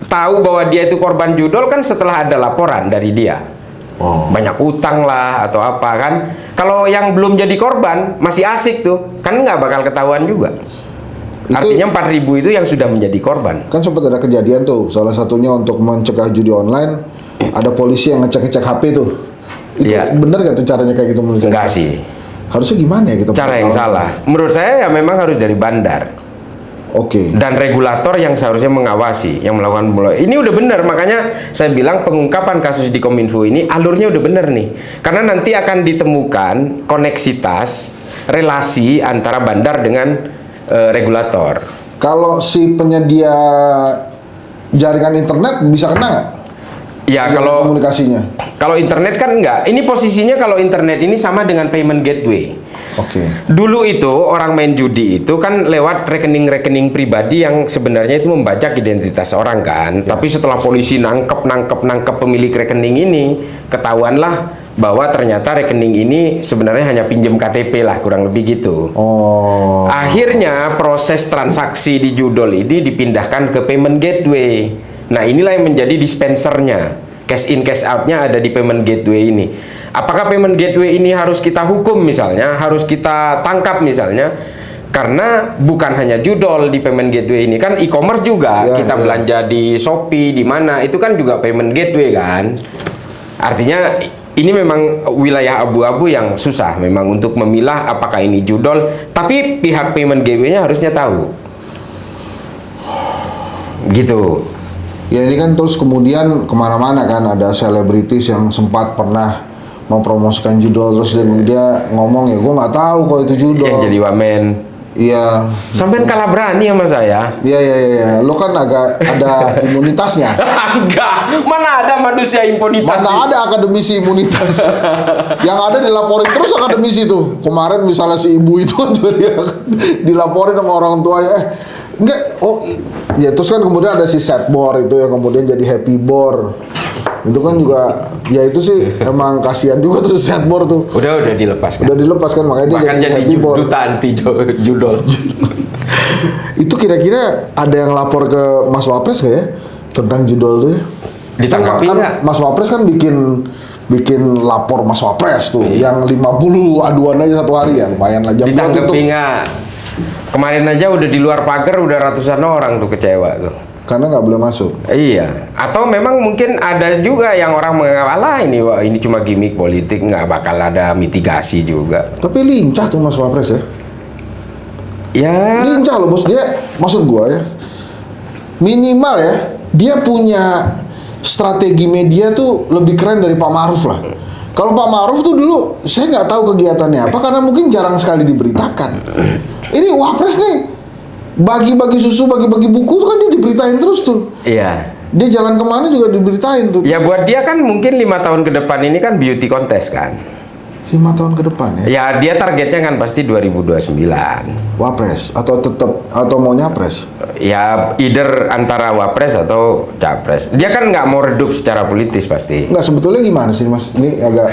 tahu bahwa dia itu korban judol kan setelah ada laporan dari dia. Banyak utang lah atau apa kan. Kalau yang belum jadi korban masih asik tuh kan nggak bakal ketahuan juga. Artinya 4.000 itu yang sudah menjadi korban. Kan sempat ada kejadian tuh, salah satunya untuk mencegah judi online, ada polisi yang ngecek-ngecek HP tuh. Itu bener gak tuh caranya kayak gitu menurut Enggak sih. Harusnya gimana ya kita? Cara yang salah. Menurut saya ya memang harus dari bandar. Oke. Dan regulator yang seharusnya mengawasi, yang melakukan ini udah benar. Makanya saya bilang pengungkapan kasus di Kominfo ini alurnya udah benar nih. Karena nanti akan ditemukan koneksitas relasi antara bandar dengan regulator. Kalau si penyedia jaringan internet bisa kena nggak? Ya kalau komunikasinya. Kalau internet kan enggak. Ini posisinya kalau internet ini sama dengan payment gateway. Oke. Dulu itu orang main judi itu kan lewat rekening-rekening pribadi yang sebenarnya itu membajak identitas orang kan. Tapi setelah polisi nangkep pemilik rekening ini, ketahuanlah bahwa ternyata rekening ini sebenarnya hanya pinjam KTP lah, kurang lebih gitu. Akhirnya proses transaksi di judol ini dipindahkan ke payment gateway. Nah inilah yang menjadi dispensernya. Cash in cash outnya ada di payment gateway ini. Apakah payment gateway ini harus kita hukum misalnya, harus kita tangkap misalnya? Karena bukan hanya judol di payment gateway ini, kan e-commerce juga. Kita belanja di Shopee, di mana itu kan juga payment gateway kan. Artinya ini memang wilayah abu-abu yang susah memang untuk memilah apakah ini judol, tapi pihak payment gateway-nya harusnya tahu. Gitu. Ya ini kan terus kemudian kemana-mana kan ada selebritis yang sempat pernah mempromosikan judol terus dia ngomong ya gue nggak tahu kalau itu judol. Yang jadi wamen. Iya. Sampai kalah berani sama saya. Iya. Lo kan agak ada imunitasnya. Enggak. Mana ada manusia imunitas? Mana ada akademisi imunitas? Yang ada dilaporin terus akademisi tuh. Kemarin misalnya si ibu itu kan juga dia dilaporin sama orang tuanya. Enggak. Ya terus kan kemudian ada si sad bor itu yang kemudian jadi happy bor. Itu kan juga ya itu sih emang kasihan juga tuh sad bor tuh. Udah dilepaskan. Udah dilepaskan makanya dia jadi happy bor. Duta anti judol. Itu kira-kira ada yang lapor ke Mas Wapres gak ya tentang judol tuh? Ditangkapi nggak? Mas Wapres kan bikin lapor Mas Wapres tuh yang 50 aduan aja satu hari ya lumayan lah jam 2 tutup. Ditangkapi nggak? Kemarin aja udah di luar pagar udah ratusan orang tuh kecewa tuh. Karena nggak boleh masuk. Iya. Atau memang mungkin ada juga yang orang menganggap lah ini cuma gimmick politik, nggak bakal ada mitigasi juga. Tapi lincah tuh Mas Wapres ya. Ya. Lincah loh bos dia. Maksud gua ya. Minimal ya dia punya strategi media tuh lebih keren dari Pak Ma'ruf lah. Kalau Pak Ma'ruf tuh dulu saya nggak tahu kegiatannya apa karena mungkin jarang sekali diberitakan. Ini Wapres nih bagi-bagi susu, bagi-bagi buku tuh kan dia diberitain terus tuh. Iya. Dia jalan kemana juga diberitain tuh. Ya buat dia kan mungkin 5 tahun ke depan ini kan beauty contest kan. 5 tahun ke depan ya. Ya dia targetnya kan pasti 2029. Wapres atau tetap atau mau nyapres? Ya either antara wapres atau capres. Dia kan nggak mau redup secara politis pasti. Nggak, sebetulnya gimana sih Mas? Ini agak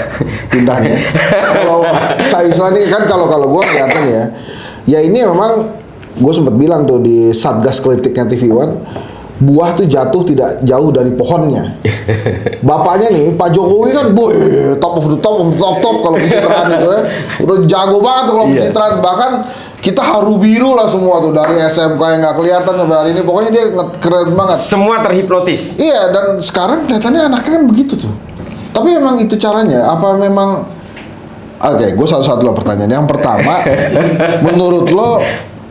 pindahnya. Kalau Cak Islah nih kan kalau gue kelihatan ya. Ya ini memang gue sempat bilang tuh di Satgas Kritiknya TV One, buah tuh jatuh tidak jauh dari pohonnya. Bapaknya nih Pak Jokowi kan boy top of the top kalau pencitraan itu ya. Udah jago banget tuh kalau pencitraan, bahkan kita haru biru lah semua tuh dari SMK yang nggak kelihatan sampai hari ini. Pokoknya dia keren banget. Semua terhipnotis. Iya, dan sekarang kelihatannya anaknya kan begitu tuh. Tapi memang itu caranya? Apa memang? Oke, gue satu-satu lah pertanyaan. Yang pertama, menurut lo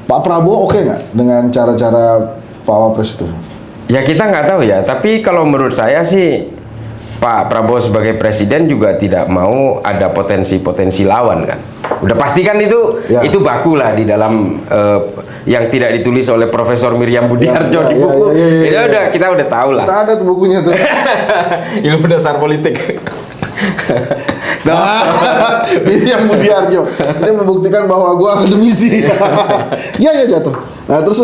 Pak Prabowo oke nggak dengan cara-cara Pak Wapres itu? Ya kita nggak tahu ya. Tapi kalau menurut saya sih Pak Prabowo sebagai presiden juga tidak mau ada potensi-potensi lawan kan. Udah pasti kan itu baku lah di dalam yang tidak ditulis oleh Profesor Miriam Budiarjo di buku. Kita udah tahu lah. Kita ada tuh bukunya tuh. Ilmu dasar politik. Ini yang Budi Harjo. Ini membuktikan bahwa gua akademisi. Ya jatuh. Nah terus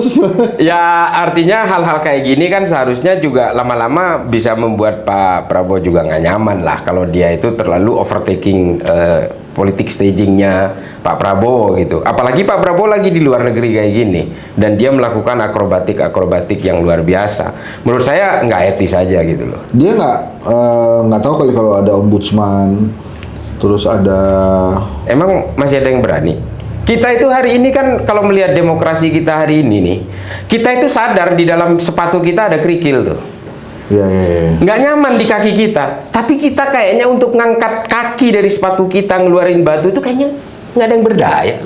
Ya artinya hal-hal kayak gini kan seharusnya juga lama-lama bisa membuat Pak Prabowo juga nggak nyaman lah kalau dia itu terlalu overtaking politik stagingnya Pak Prabowo gitu. Apalagi Pak Prabowo lagi di luar negeri kayak gini dan dia melakukan akrobatik yang luar biasa. Menurut saya nggak etis aja gitu loh. dia nggak tahu kali kalau ada ombudsman, terus ada Emang masih ada yang berani? Kita itu hari ini kan kalau melihat demokrasi kita hari ini nih, kita itu sadar di dalam sepatu kita ada kerikil tuh. ya. Nggak nyaman di kaki kita, tapi kita kayaknya untuk ngangkat kaki dari sepatu kita ngeluarin batu itu kayaknya nggak ada yang berdaya.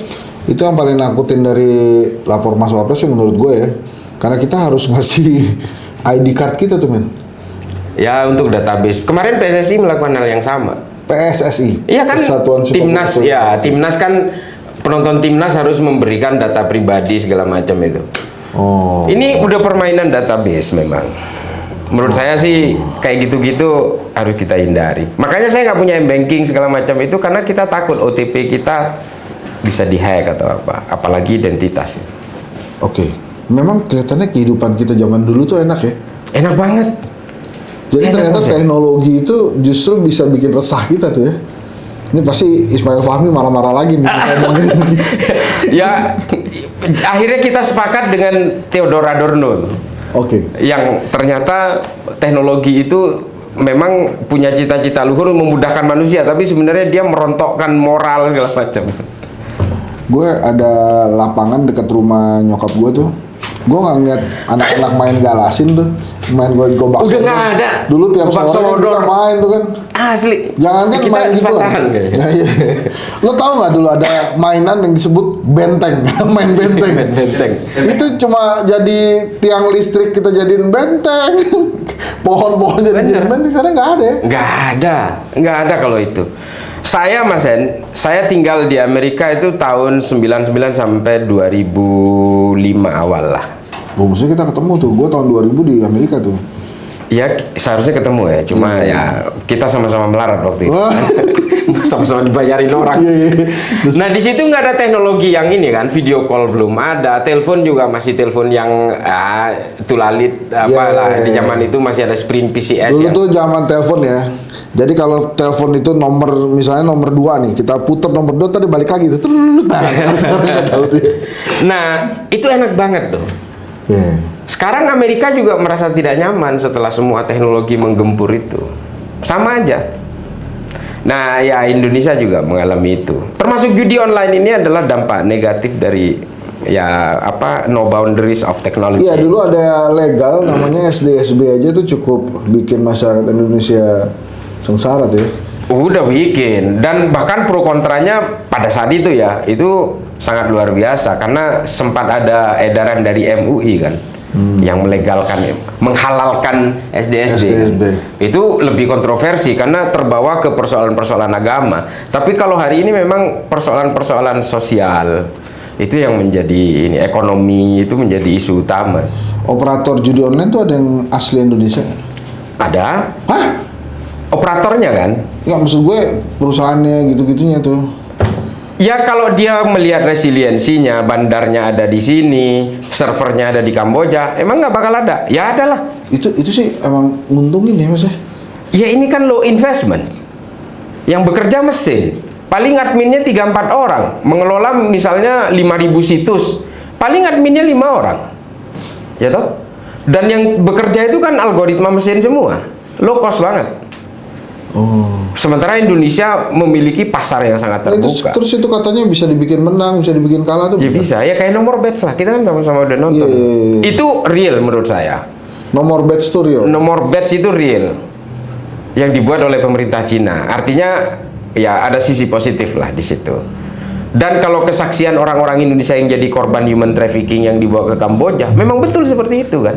Itu yang paling nakutin dari lapor Mas Wapres sih menurut gue ya, karena kita harus ngasih ID card kita tuh men. Ya untuk database. Kemarin PSSI melakukan hal yang sama. PSSI. Iya kan, Persatuan Sepak timnas Bola. ya, timnas kan penonton timnas harus memberikan data pribadi segala macam itu. Oh. Ini udah permainan database memang. Menurut saya sih kayak gitu-gitu harus kita hindari. Makanya saya nggak punya M-banking segala macam itu karena kita takut OTP kita bisa dihack atau apa, apalagi identitas. Oke. Memang kelihatannya kehidupan kita zaman dulu tuh enak ya. Enak banget. Jadi Enak ternyata banget. teknologi itu justru bisa bikin resah kita tuh ya. Ini pasti Ismail Fahmi marah-marah lagi nih kita ngomongin ini. Ya akhirnya kita sepakat dengan Theodor Adorno Oke. yang ternyata teknologi itu memang punya cita-cita luhur memudahkan manusia, tapi sebenarnya dia merontokkan moral segala macam. Gue ada lapangan dekat rumah nyokap gue tuh. Gue nggak ngeliat anak-anak main galasin tuh, main gobak Udah sodor. nggak ada. Dulu tiap Gobak sore kan kita sodor. main tuh kan. Asli. Jangan kan kita main gitu. sepatahan kayaknya. Ya, iya. Lo tau nggak dulu ada mainan yang disebut benteng, main benteng. Benteng. Itu cuma jadi tiang listrik kita jadiin benteng, pohon-pohon jadiin Bener. benteng. Sekarang nggak ada ya? Nggak ada kalau itu. Saya Mas Hen, saya tinggal di Amerika itu tahun 99 sampai 2005 awal lah. Oh, maksudnya kita ketemu tuh. Gue tahun 2000 di Amerika tuh. Ya seharusnya ketemu ya, cuma ya kita sama-sama melarat waktu itu. Wah. Sama-sama dibayarin orang. Iya, iya. Nah di situ nggak ada teknologi yang ini kan, video call belum ada, telepon juga masih telepon yang tulalit apa Iya, lah iya, di iya. zaman itu masih ada Sprint PCS Dulu ya. tuh zaman telepon ya. Jadi kalau telepon itu nomor misalnya nomor 2 nih, kita putar nomor 2 tadi balik lagi tuh. Nah, sekarang nggak tahu tuh. Nah itu enak banget tuh. Iya. Sekarang Amerika juga merasa tidak nyaman setelah semua teknologi menggempur itu. Sama aja. Nah, ya Indonesia juga mengalami itu. Termasuk judi online ini adalah dampak negatif dari ya apa no boundaries of technology. Iya, dulu ada legal namanya SDSB aja tuh cukup bikin masyarakat Indonesia sengsara tuh ya. Udah bikin dan bahkan pro kontranya pada saat itu ya itu sangat luar biasa karena sempat ada edaran dari MUI kan yang melegalkan menghalalkan SDSB. Itu lebih kontroversi karena terbawa ke persoalan-persoalan agama. Tapi kalau hari ini memang persoalan-persoalan sosial itu yang menjadi ini ekonomi itu menjadi isu utama. Operator judi online tuh ada yang asli Indonesia? Ada Hah? operatornya kan? Nggak, maksud gue perusahaannya gitu-gitunya tuh. Ya kalau dia melihat resiliensinya, bandarnya ada di sini, servernya ada di Kamboja, emang nggak bakal ada? Ya adalah. Itu sih emang nguntungin ya mas ya. Ya ini kan low investment. Yang bekerja mesin, paling adminnya 3-4 orang, mengelola misalnya 5.000 situs, paling adminnya 5 orang, ya toh? Dan yang bekerja itu kan algoritma mesin semua, low cost banget. Oh. Sementara Indonesia memiliki pasar yang sangat Nah, itu, terbuka. terus itu katanya bisa dibikin menang, bisa dibikin kalah tuh. Ya bisa, ya kayak nomor bet lah. Kita kan sama-sama udah nonton. Iya, iya, iya. Itu real menurut saya. Nomor bet tuh real. Nomor bets itu real. Yang dibuat oleh pemerintah Cina. Artinya ya ada sisi positif lah di situ. Dan kalau kesaksian orang-orang Indonesia yang jadi korban human trafficking yang dibawa ke Kamboja, memang betul seperti itu kan.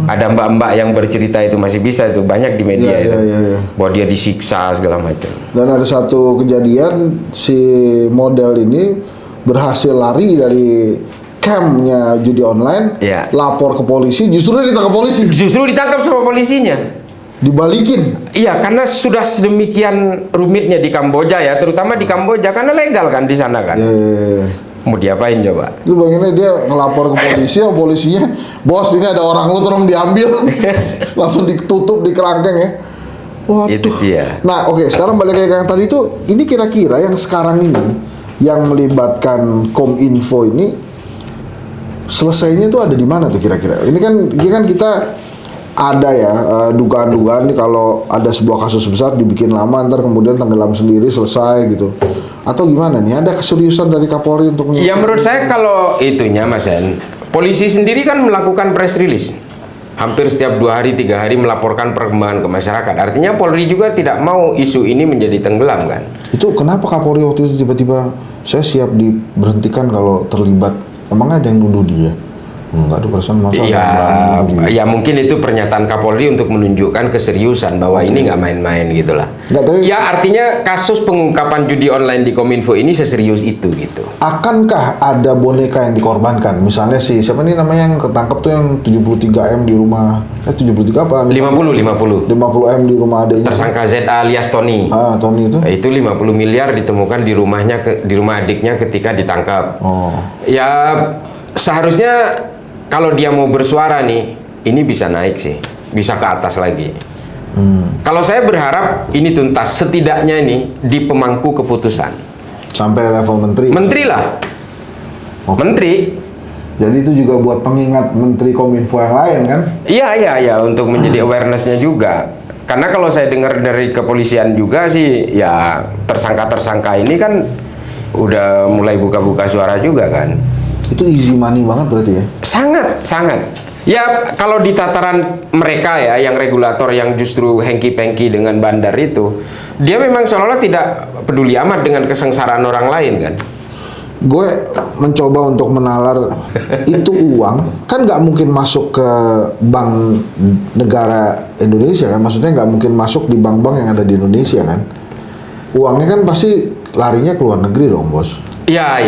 Ada mbak-mbak yang bercerita itu masih bisa itu banyak di media Iya, itu. iya. Bahwa dia disiksa segala macam. Dan ada satu kejadian si model ini berhasil lari dari campnya judi online, Iya. lapor ke polisi, justru dia ditangkap polisi. Justru ditangkap sama polisinya. Dibalikin. Iya, karena sudah sedemikian rumitnya di Kamboja ya, terutama di Kamboja karena legal kan di sana kan. Ya. Mau diapain coba? Lu bayanginnya dia ngelapor ke polisi, yang polisinya, bos ini ada orang lu tolong diambil, langsung ditutup di kerangkeng ya. Waduh. Itu dia. Nah, oke, sekarang balik ke yang tadi itu, ini kira-kira yang sekarang ini yang melibatkan Kominfo ini selesainya itu ada di mana tuh kira-kira? Ini kan kita ada ya dugaan-dugaan nih kalau ada sebuah kasus besar dibikin lama ntar kemudian tenggelam sendiri selesai gitu. Atau gimana nih? Ada keseriusan dari Kapolri untuk Ya menurut saya kalau itunya Mas Hen, polisi sendiri kan melakukan press release. Hampir setiap 2 hari 3 hari melaporkan perkembangan ke masyarakat. Artinya Polri juga tidak mau isu ini menjadi tenggelam kan. Itu kenapa Kapolri waktu itu tiba-tiba saya siap diberhentikan kalau terlibat? Emang ada yang nuduh dia? Enggak, tuh perasaan masa Ya mungkin itu pernyataan Kapolri untuk menunjukkan keseriusan bahwa ini nggak main-main gitulah. Ya artinya kasus pengungkapan judi online di Kominfo ini seserius itu gitu. Akankah ada boneka yang dikorbankan? Misalnya siapa nih namanya yang ketangkep tuh yang 73M di rumah 73 apa? 50 50M di rumah adiknya. Tersangka ZA alias Tony. Tony itu? Itu 50 miliar ditemukan di rumahnya di rumah adiknya ketika ditangkap. Ya seharusnya kalau dia mau bersuara nih, ini bisa naik sih, bisa ke atas lagi. Kalau saya berharap ini tuntas, setidaknya ini di pemangku keputusan. Sampai level menteri? Menteri lah. Menteri. Jadi itu juga buat pengingat Menteri Kominfo yang lain kan? Iya, untuk menjadi awareness-nya juga. Karena kalau saya dengar dari kepolisian juga sih, ya tersangka-tersangka ini kan udah mulai buka-buka suara juga kan. Itu easy money banget berarti ya? Sangat. Ya kalau di tataran mereka ya, yang regulator yang justru hengki-pengki dengan bandar itu, dia memang seolah-olah tidak peduli amat dengan kesengsaraan orang lain kan. Gue mencoba untuk menalar itu uang kan nggak mungkin masuk ke bank negara Indonesia kan, maksudnya nggak mungkin masuk di bank-bank yang ada di Indonesia kan. Uangnya kan pasti larinya ke luar negeri dong bos. Ya,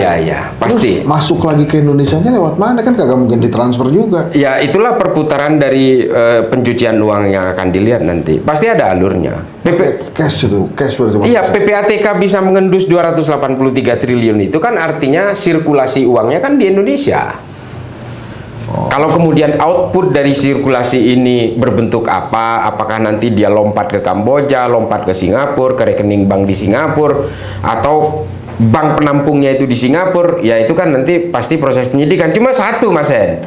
pasti. Terus masuk lagi ke Indonesianya lewat mana kan kagak mungkin ditransfer juga. Ya itulah perputaran dari pencucian uang yang akan dilihat nanti. Pasti ada alurnya. Cash berarti. Iya, PPATK bisa mengendus 283 triliun itu kan artinya sirkulasi uangnya kan di Indonesia. Kalau kemudian output dari sirkulasi ini berbentuk apa, apakah nanti dia lompat ke Kamboja, lompat ke Singapura, ke rekening bank di Singapura, atau bank penampungnya itu di Singapura, ya itu kan nanti pasti proses penyidikan. Cuma satu Mas Hen,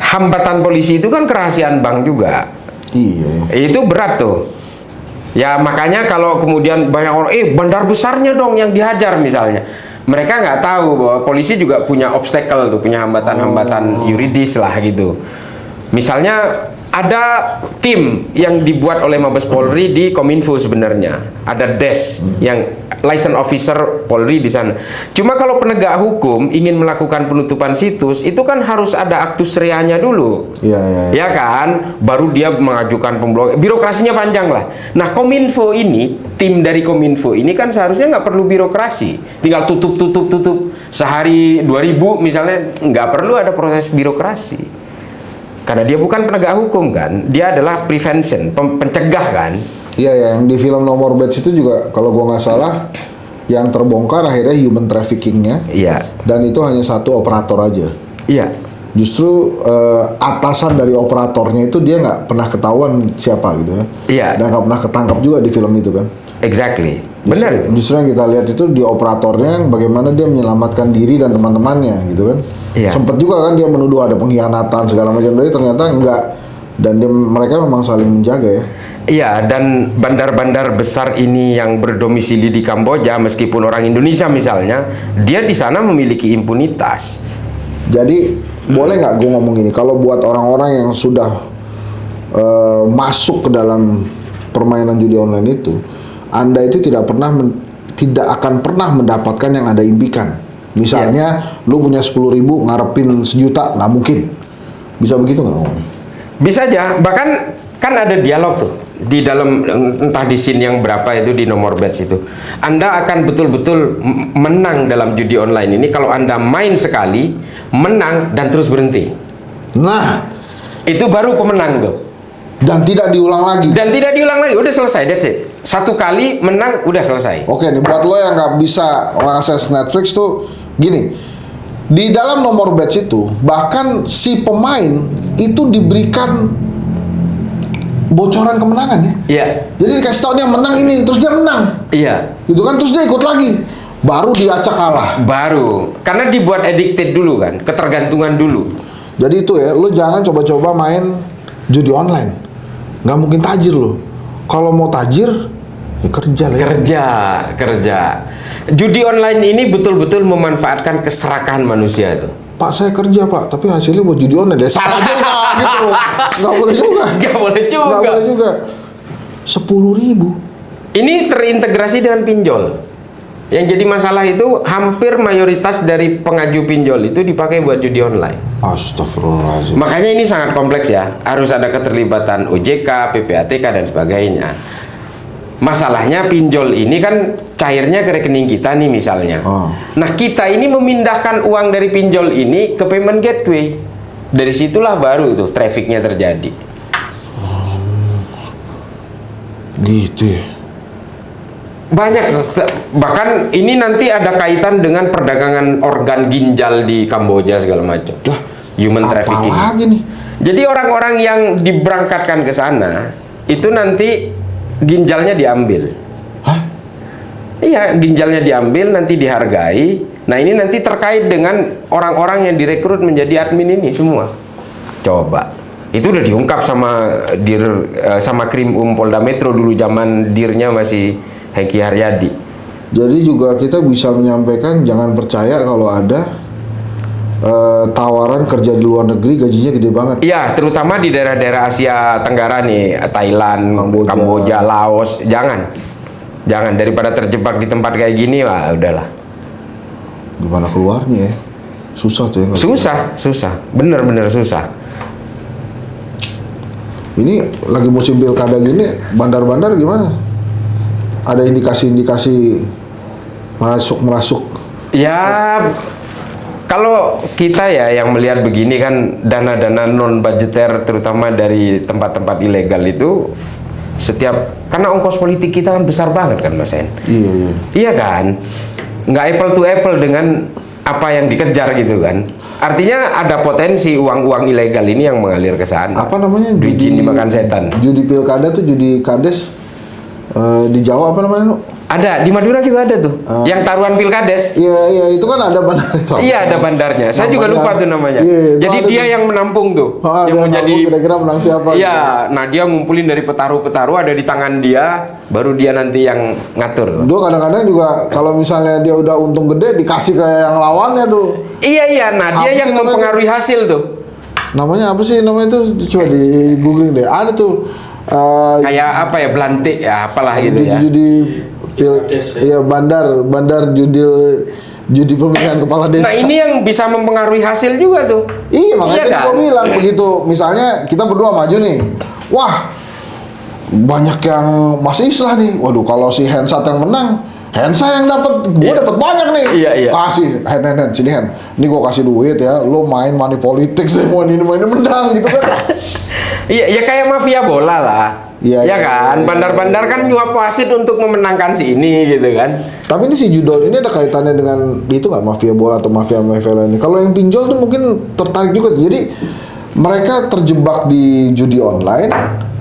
hambatan polisi itu kan kerahasiaan bank juga. Iya. Itu berat tuh. Ya makanya kalau kemudian banyak orang, bandar besarnya dong yang dihajar misalnya. Mereka nggak tahu bahwa polisi juga punya obstacle tuh, punya hambatan-hambatan yuridis lah gitu. Misalnya ada tim yang dibuat oleh Mabes Polri di Kominfo sebenarnya. Ada DES yang license officer Polri di sana. Cuma kalau penegak hukum ingin melakukan penutupan situs, itu kan harus ada aktus reanya dulu. Iya. Ya kan? Baru dia mengajukan pemblokiran. Birokrasinya panjang lah. Nah, Kominfo ini, tim dari Kominfo ini kan seharusnya nggak perlu birokrasi. Tinggal tutup. Sehari 2000 misalnya, nggak perlu ada proses birokrasi. Karena dia bukan penegak hukum kan, dia adalah prevention, pencegah kan. Iya, yang di film Nomor Batch itu juga kalau gua nggak salah, yang terbongkar akhirnya human traffickingnya. Iya. Dan itu hanya satu operator aja. Iya. Justru atasan dari operatornya itu dia nggak pernah ketahuan siapa gitu ya. Iya. Dan nggak pernah ketangkap juga di film itu kan. Exactly. Benar. Justru yang kita lihat itu di operatornya yang bagaimana dia menyelamatkan diri dan teman-temannya gitu kan. Iya. Sempet juga kan dia menuduh ada pengkhianatan segala macam, tapi ternyata enggak. Dan mereka memang saling menjaga ya. Iya, dan bandar-bandar besar ini yang berdomisili di Kamboja, meskipun orang Indonesia misalnya, dia di sana memiliki impunitas. Jadi boleh nggak gue ngomong gini, kalau buat orang-orang yang sudah masuk ke dalam permainan judi online itu, Anda itu tidak akan pernah mendapatkan yang Anda impikan. Misalnya lu punya 10.000 ngarepin 1 juta, nggak mungkin. Bisa begitu nggak? Bisa aja, bahkan kan ada dialog tuh di dalam, entah di scene yang berapa itu di Nomor Batch itu. Anda akan betul-betul menang dalam judi online ini kalau Anda main sekali, menang dan terus berhenti. Nah, itu baru pemenang tuh. Dan tidak diulang lagi. Dan tidak diulang lagi, udah selesai, that's it. Satu kali menang, udah selesai. Oke nih, buat lo yang nggak bisa mengakses Netflix tuh gini, di dalam nomor batch itu bahkan si pemain itu diberikan bocoran kemenangan ya. Iya. Jadi dikasih tahu dia menang ini, terus dia menang, Iya. gitu kan, terus dia ikut lagi, baru diacak kalah. Baru, karena dibuat addicted dulu kan, ketergantungan dulu. Jadi itu ya, lo jangan coba-coba main judi online, nggak mungkin tajir lo. Kalau mau tajir, ya kerja lah. Kerja. Judi online ini betul-betul memanfaatkan keserakahan manusia itu. Pak saya kerja pak, tapi hasilnya buat judi online deh. Sama juga gitu. Nggak boleh juga. Nggak boleh juga. Nggak boleh juga. 10.000. Ini terintegrasi dengan pinjol. Yang jadi masalah itu hampir mayoritas dari pengaju pinjol itu dipakai buat judi online. Astagfirullahaladzim. Makanya ini sangat kompleks ya. Harus ada keterlibatan OJK, PPATK dan sebagainya. Masalahnya pinjol ini kan cairnya ke rekening kita nih misalnya. Nah kita ini memindahkan uang dari pinjol ini ke payment gateway. Dari situlah baru itu trafficnya terjadi. Gitu ya. Banyak, bahkan ini nanti ada kaitan dengan perdagangan organ ginjal di Kamboja segala macam. Lah, Human apa trafficking. lagi nih? Jadi orang-orang yang diberangkatkan ke sana itu nanti ginjalnya diambil. Hah? Iya, ginjalnya diambil, nanti dihargai. Nah, ini nanti terkait dengan orang-orang yang direkrut menjadi admin ini semua. Coba. Itu udah diungkap sama sama Krim Polda Metro dulu zaman dirnya masih Hengki Haryadi. Jadi juga kita bisa menyampaikan jangan percaya kalau ada tawaran kerja di luar negeri gajinya gede banget. Iya, terutama di daerah-daerah Asia Tenggara nih, Thailand, Kamboja, Laos. Jangan daripada terjebak di tempat kayak gini, wah udahlah. Gimana keluarnya ya? Susah tuh ya. Susah. Bener-bener susah. Ini lagi musim pilkada gini, bandar-bandar gimana? Ada indikasi-indikasi merasuk? Ya, kalau kita ya yang melihat begini kan dana-dana non budgeter terutama dari tempat-tempat ilegal itu karena ongkos politik kita kan besar banget kan Mas Hen. Iya. Iya kan, nggak apple to apple dengan apa yang dikejar gitu kan. Artinya ada potensi uang-uang ilegal ini yang mengalir ke sana. Apa namanya? Judi dimakan setan. Judi pilkada tuh judi kades di Jawa apa namanya? Ada, di Madura juga ada tuh. Yang taruhan pilkades. Iya, itu kan ada bandar itu. Iya, ada bandarnya. Saya juga lupa tuh namanya. Iya, jadi dia tuh. yang menampung tuh. Yang menjadi kira-kira menang siapa? Iya, nah dia ngumpulin dari petaru-petaru ada di tangan dia, baru dia nanti yang ngatur. Dia kadang-kadang juga kalau misalnya dia udah untung gede dikasih ke yang lawannya tuh. Iya, nah dia Apa yang sih namanya? mempengaruhi hasil tuh. Namanya apa sih namanya itu? Coba di googling deh. Ada tuh Kayak apa ya, belantik ya, apalah gitu ya. judi iya bandar judi pemilihan kepala desa. Nah ini yang bisa mempengaruhi hasil juga tuh. Iya makanya tadi kan? gua bilang begitu. Misalnya kita berdua maju nih, wah banyak yang masih Islah nih. Waduh kalau si Hensat yang menang, Hensa yang dapat, gua dapat banyak nih. Iya. Kasih Hen sini Hen. Ini gua kasih duit ya. Lo main money politics, mau ini menang gitu kan. Iya, ya kayak mafia bola lah. Iya, Kan, bandar-bandar kan nyuap wasit untuk memenangkan si ini gitu kan. Tapi ini si judol ini ada kaitannya dengan itu nggak mafia bola atau mafia lainnya? Kalau yang pinjol tuh mungkin tertarik juga. Jadi mereka terjebak di judi online,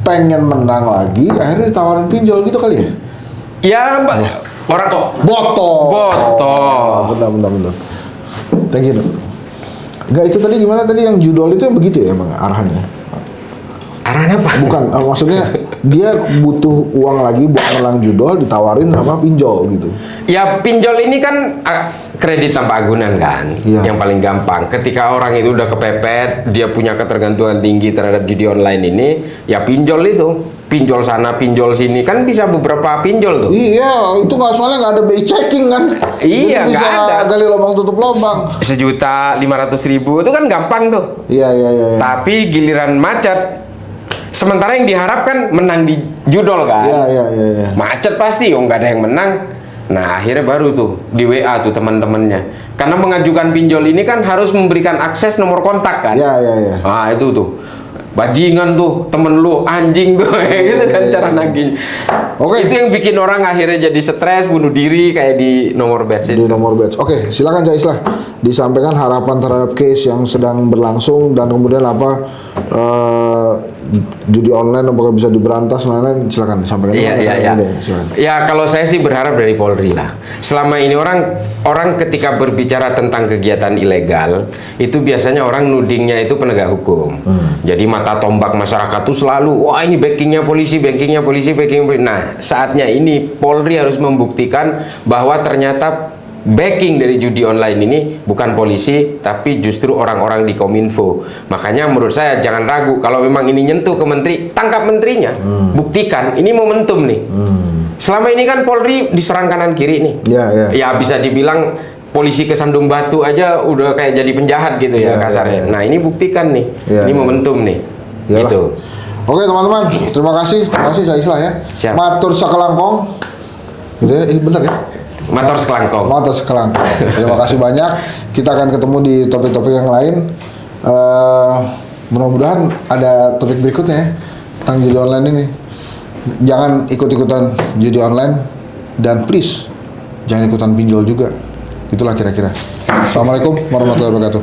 pengen menang lagi, akhirnya ditawarin pinjol gitu kali ya? Ya, orang Botol. Benar. Thank you. Enggak, itu tadi gimana tadi yang judol itu yang begitu ya emang arahannya? Arahan apa? Bukan, maksudnya dia butuh uang lagi buat menang judol ditawarin sama pinjol gitu. Ya pinjol ini kan kredit tanpa agunan kan, Iya. yang paling gampang. Ketika orang itu udah kepepet, dia punya ketergantungan tinggi terhadap judi online ini, ya pinjol itu, pinjol sana, pinjol sini, kan bisa beberapa pinjol tuh. Iya, itu nggak soalnya nggak ada BI checking kan? Iya, Jadi bisa nggak ada. gali lubang tutup lubang. 1.500.000 itu kan gampang tuh. Iya. Tapi giliran macet, sementara yang diharapkan menang di judol kan. Iya. Macet pasti, nggak ada yang menang. Nah akhirnya baru tuh di WA tuh teman-temannya. Karena mengajukan pinjol ini kan harus memberikan akses nomor kontak kan. Iya. Nah itu tuh. bajingan tuh, temen lu anjing tuh, gitu kan cara nagihnya. Oke. Itu yang bikin orang akhirnya jadi stres, bunuh diri kayak di nomor batch Di itu. nomor batch. Oke, silakan Cak Islah disampaikan harapan terhadap case yang sedang berlangsung dan kemudian apa judi online apakah bisa diberantas lain-lain, silakan disampaikan. Iya. Silakan. Ya kalau saya sih berharap dari Polri lah. Selama ini orang ketika berbicara tentang kegiatan ilegal itu biasanya orang nudingnya itu penegak hukum. Jadi mata tombak masyarakat tuh selalu wah ini backingnya polisi, backingnya polisi, backing. Nah saatnya ini Polri harus membuktikan bahwa ternyata backing dari judi online ini bukan polisi tapi justru orang-orang di Kominfo. Makanya menurut saya jangan ragu kalau memang ini nyentuh ke menteri, tangkap menterinya, buktikan ini momentum nih. Selama ini kan Polri diserang kanan kiri nih. Ya bisa dibilang polisi kesandung batu aja udah kayak jadi penjahat gitu ya kasarnya. Nah ini buktikan nih, ini momentum nih. Iyalah. Gitu. Oke teman-teman, terima kasih Cak Islah ya. Siap. Matur sakelangkong. Gitu ya, bener ya. Motor sekelangkong. Motor sekelangkong. Terima kasih banyak. Kita akan ketemu di topik-topik yang lain. Mudah-mudahan ada topik berikutnya ya, tentang judi online ini. Jangan ikut-ikutan judi online dan please jangan ikutan pinjol juga. Itulah kira-kira. Assalamualaikum warahmatullahi wabarakatuh.